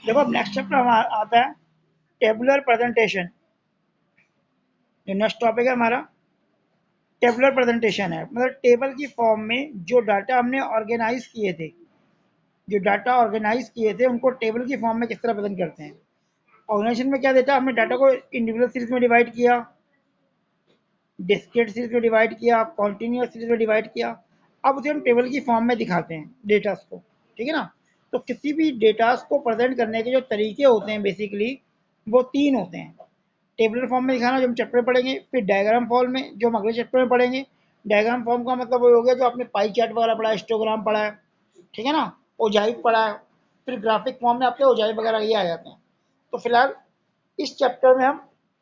देखो अब next chapter आता है टेबुलर प्रेजेंटेशन। जो नेक्स्ट टॉपिक है हमारा टेबुलर प्रेजेंटेशन है, मतलब टेबल की फॉर्म में जो डाटा हमने ऑर्गेनाइज किए थे, जो डाटा ऑर्गेनाइज किए थे उनको टेबल की फॉर्म में किस तरह प्रेजेंट करते हैं। ऑर्गेनाइजेशन में क्या देता, हमने डाटा को इंडिविजुअल सीरीज में डिवाइड किया, डिस्क्रीट सीरीज में डिवाइड किया, कॉन्टिन्यूस सीरीज में डिवाइड किया। अब उसे हम टेबल की फॉर्म में दिखाते हैं डेटास को, ठीक है ना। तो किसी भी डेटास को प्रेजेंट करने के जो तरीके होते हैं बेसिकली वो तीन होते हैं। टेबलर फॉर्म में दिखाना जो हम चैप्टर में पढ़ेंगे, फिर डायग्राम फॉर्म में जो हम अगले चैप्टर में पढ़ेंगे। डायग्राम फॉर्म का मतलब वो हो गया जो आपने पाई चार्ट वगैरह पढ़ा है, हिस्टोग्राम पढ़ा है, ठीक है ना, ओजाइव पढ़ा है। फिर ग्राफिक फॉर्म में आपके ओजाइव वगैरह ये आ जाते हैं। तो फिलहाल इस चैप्टर में हम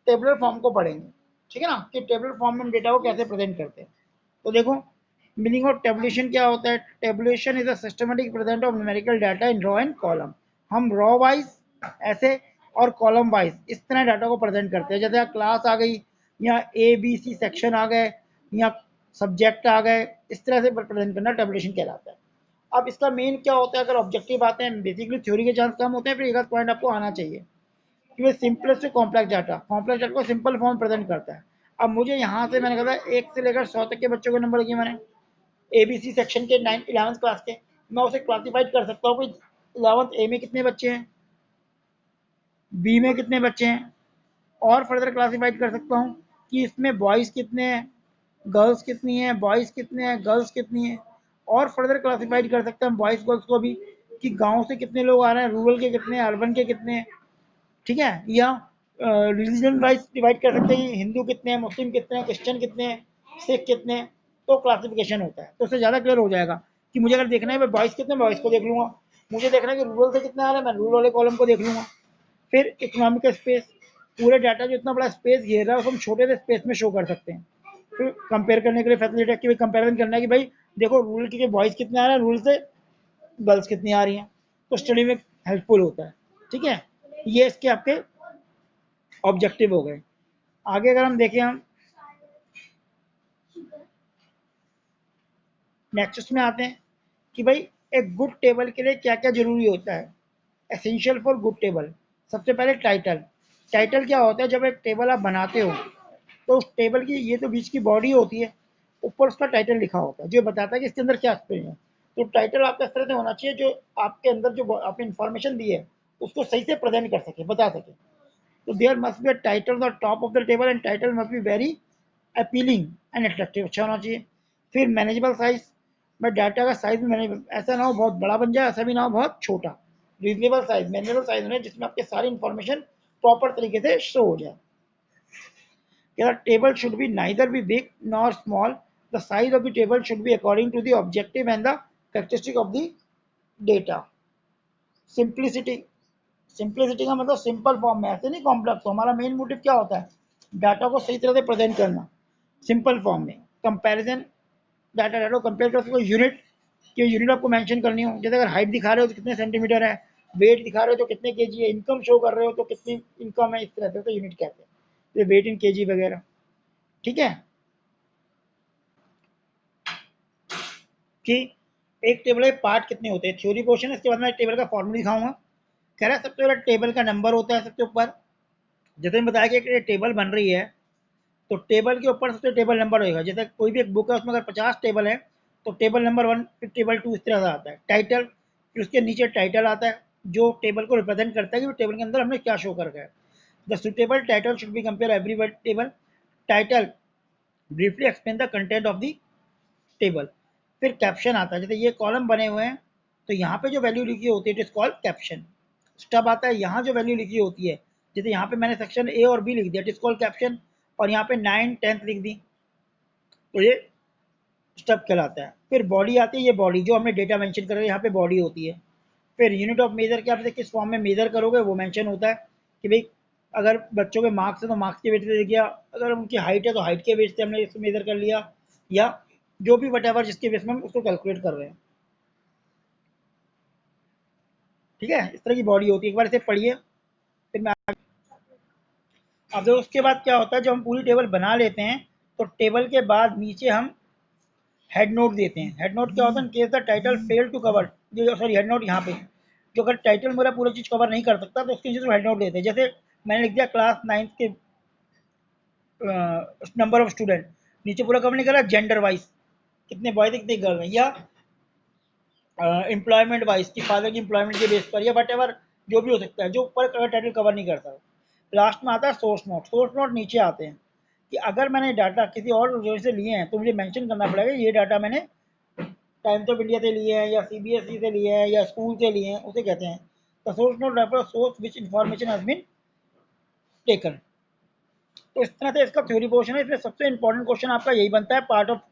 टेबलर फॉर्म को पढ़ेंगे, ठीक है ना, कि टेबलर फॉर्म में हम डेटा को कैसे प्रेजेंट करते हैं। तो देखो मीनिंग ऑफ टेबुलेशन क्या होता है। Tabulation is a systematic present of numerical data in raw and column. हम रॉ वाइज ऐसे और कॉलम वाइज इस तरह डाटा को प्रेजेंट करते हैं, जैसे क्लास आ गई या ए बी सी सेक्शन आ गए या सब्जेक्ट आ गए, इस तरह से प्रेजेंट करना टेबुलेशन कहलाता है। अब इसका मेन क्या होता है, अगर ऑब्जेक्टिव आते हैं बेसिकली थ्योरी के चांस कम होते हैं, फिर एक पॉइंट आपको आना चाहिए कि वो सिंपलेस्ट से कॉम्प्लेक्स डाटा को सिंपल फॉर्म प्रेजेंट करता है। अब मुझे यहाँ से मैंने कहा था 1 से लेकर 100 तक के बच्चों के नंबर दिए मैंने, एबीसी सेक्शन के 9 11 क्लास के। मैं उसे क्लासिफाइड कर सकता हूँ कि 11th ए में कितने बच्चे हैं, बी में कितने बच्चे हैं, और फर्दर क्लासिफाइड कर सकता हूँ कि इसमें बॉयज़ कितने हैं, गर्ल्स कितनी हैं, बॉयज़ कितने हैं, गर्ल्स कितनी हैं। और फर्दर क्लासिफाइड कर सकता हूँ बॉयज़ गर्ल्स को भी कि गांव से कितने लोग आ रहे हैं, रूरल के कितने हैं, अर्बन के कितने हैं, ठीक है। या रिलीजन वाइज डिवाइड कर सकते हैं, हिंदू कितने हैं, मुस्लिम कितने हैं, क्रिश्चियन कितने हैं, सिख कितने हैं। तो क्लासिफिकेशन होता है, तो उससे ज़्यादा क्लियर हो जाएगा कि मुझे अगर देखना है मैं बॉयज़ कितने, बॉयज़ को देख लूँगा। मुझे देखना है कि रूरल से कितने आ रहे हैं, मैं रूरल वाले कॉलम को देख लूँगा। फिर इकोनॉमिक स्पेस, पूरे डाटा जो इतना बड़ा स्पेस घेर रहा है उसको हम छोटे से स्पेस में शो कर सकते हैं। फिर कंपेयर करने के लिए फैसिलिटी है कि कंपेरिजन करना है कि भाई देखो रूरल के बॉयज़ कितने आ रहे हैं, रूरल से गर्ल्स कितनी आ रही हैं, तो स्टडी में हेल्पफुल होता है, ठीक है। ये इसके आपके ऑब्जेक्टिव हो गए। आगे अगर हम देखें, हम नेक्स्ट में आते हैं कि भाई एक गुड टेबल के लिए क्या क्या जरूरी होता है। एसेंशियल फॉर गुड टेबल, सबसे पहले टाइटल। टाइटल क्या होता है, जब एक टेबल आप बनाते हो तो उस टेबल की ये तो बीच की बॉडी होती है, ऊपर उसका टाइटल लिखा होता है जो बताता है कि इसके अंदर क्या स्पेस है। तो टाइटल आपका इस तरह से होना चाहिए जो आपके अंदर जो आपने इंफॉर्मेशन दी है उसको सही से प्रेजेंट कर सके, बता सके। तो there must be a title on the top of the table and title must be very appealing and attractive, अच्छा होना चाहिए। फिर मैनेजेबल साइज, मैं डाटा का साइज मैनेज ऐसा ना हो बहुत बड़ा बन जाए, ऐसा भी ना हो बहुत छोटा। रीजनेबल साइज, मैनेजेबल साइज होना जिसमें आपके सारी इंफॉर्मेशन प्रॉपर तरीके से शो हो जाए। The table should be neither be big nor small. The size of the table should be according to the objective and the characteristic of the data. Simplicity, simplicity का मतलब simple form में, ऐसे नहीं complex. हमारा main motive क्या होता है, data को सही तरह से प्रेजेंट करना सिंपल फॉर्म में। कंपैरिजन, डाटा डाटा को कंपेयर कर सको, यूनिट की यूनिट आपको मेंशन करनी हो, जैसे अगर हाइट दिखा रहे हो तो कितने सेंटीमीटर है, वेट दिखा रहे हो तो कितने केजी है, इनकम शो कर रहे हो तो कितनी इनकम है, इस तरह से तो यूनिट कहते हैं, वेट इन केजी वगैरह, ठीक है। कि एक टेबल के पार्ट कितने होते हैं, थ्योरी पोर्शन है, इसके बाद मैं टेबल का फॉर्मूला दिखाऊंगा। कह रहा है सबसे पहले टेबल का नंबर होता है सबसे ऊपर। जैसे मैं बताया कि एक टेबल बन रही है तो टेबल के ऊपर सबसे टेबल नंबर होगा। जैसे कोई भी एक बुक है उसमें अगर 50 टेबल है तो टेबल नंबर 1 फिर टेबल 2 इस तरह से आता है। टाइटल, फिर उसके नीचे टाइटल आता है जो टेबल को रिप्रेजेंट करता है कि टेबल के अंदर हमने क्या शो कर है। The suitable title should be compare every table. Title briefly explain the content of the table. फिर कैप्शन आता है, जैसे ये कॉलम बने हुए हैं तो यहाँ पे जो वैल्यू लिखी होती है it is called caption. Stub आता है, यहाँ जो वैल्यू लिखी होती है, जैसे यहाँ पे मैंने सेक्शन ए और बी लिख दिया इट इज कॉल्ड कैप्शन, और यहाँ पे 9 10th लिख दी तो ये स्टब कहलाता है। फिर बॉडी आती है, ये बॉडी जो हमने डेटा मेंशन कर रहे हैं यहाँ पे बॉडी होती है। फिर यूनिट ऑफ मेजर, क्या आप किस फॉर्म में मेजर करोगे वो मेंशन होता है कि भाई अगर बच्चों के मार्क्स है तो मार्क्स के बेस से किया, अगर उनकी हाइट है तो हाइट के बेस से हमने इसको मेजर कर लिया, या जो भी वट एवर जिसके बेस में हम उसको कैलकुलेट कर रहे हैं, ठीक है। इस तरह की बॉडी होती है, एक बार इसे पढ़िए फिर मैं। अब जो उसके बाद क्या होता है, जब हम पूरी टेबल बना लेते हैं तो टेबल के बाद नीचे हम हेड नोट देते हैं। हेड नोट क्या होता है, case the title fail to cover, sorry head note यहाँ पे, जो अगर टाइटल मेरा पूरा चीज़ कवर नहीं कर सकता तो उसके नीचे हेड नोट लेते हैं। जैसे मैंने लिख दिया क्लास 9 के नंबर ऑफ स्टूडेंट, नीचे पूरा कवर नहीं करा जेंडर वाइज कितने बॉयज कितने गर्ल हैं, या एम्प्लॉयमेंट वाइज की फादर की एम्प्लॉयमेंट के बेस पर, या वट एवर जो भी हो सकता है, जो ऊपर अगर टाइटल कवर नहीं करता। लास्ट में आता है सोर्स नोट। सोर्स नोट नीचे आते हैं कि अगर मैंने डाटा किसी और से लिए हैं तो मुझे मेंशन करना पड़ेगा ये डाटा मैंने टाइम्स ऑफ इंडिया से लिए हैं या सीबीएसई से लिए हैं या स्कूल से लिए हैं, उसे कहते हैं the source note refer source which information has been taken. तो इस तरह से इसका थ्योरी पोर्शन है। इसमें सबसे इंपॉर्टेंट क्वेश्चन आपका यही बनता है पार्ट ऑफ